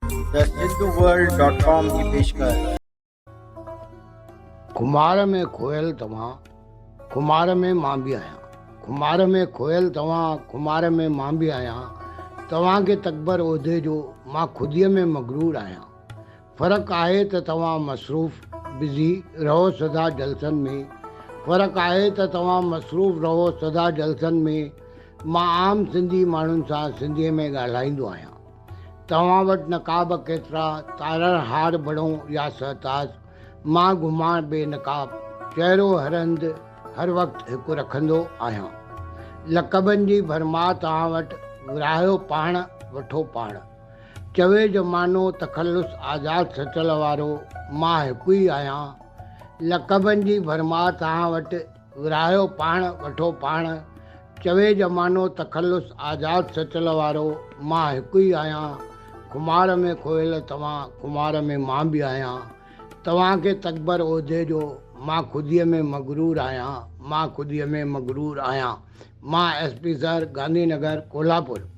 The सिंधुवर्ल्ड.com की पेशकश। खुमार में खोयल तव्हां, खुमार में मां बि आहियां। खुमार में खोयल तव्हां, खुमार में मां बि आहियां। तव्हांखे तकबर उहिदे जो मां ख़ुदीअ में मगरूर आहियां। फ़र्क़ु आहे त तव्हां मसरूफ़ बिज़ी रहो सदा जलसनि में। फ़र्क़ु आहे त तव्हां मसरूफ़ रहो सदा जलसनि में। मां आम सिंधी माण्हुनि सां सिंधीअ में ॻाल्हाईंदो आहियां। तव्हां वटि नक़ाब केतिरा तारण हार बणो या सहताज, मां घुमां बेनक़ाब, चहिरो हर हंधि हर वक़्तु हिकु रखंदो आहियां। लक़बनि जी भरमार तव्हां वटि विराहियो पाण वठो पाण। चवे ज़मानो तख़ल्लुस आज़ाद सचल वारो, मां हिकु ई आहियां। लक़बनि जी भरमार तव्हां वटि विराहियो पाण वठो पाण। चवे ज़मानो तख़ल्लुस आज़ाद सचल वारो, मां हिकु ई आहियां। खुमार में खोयल तव्हां, खुमार में मां बि आहियां। तव्हांखे तकबर उहिदे जो मां ख़ुदीअ में मगरूर आहियां। मां ख़ुदीअ में मगरूर आहियां। मां SP सर, गांधी नगर, कोल्हापुर।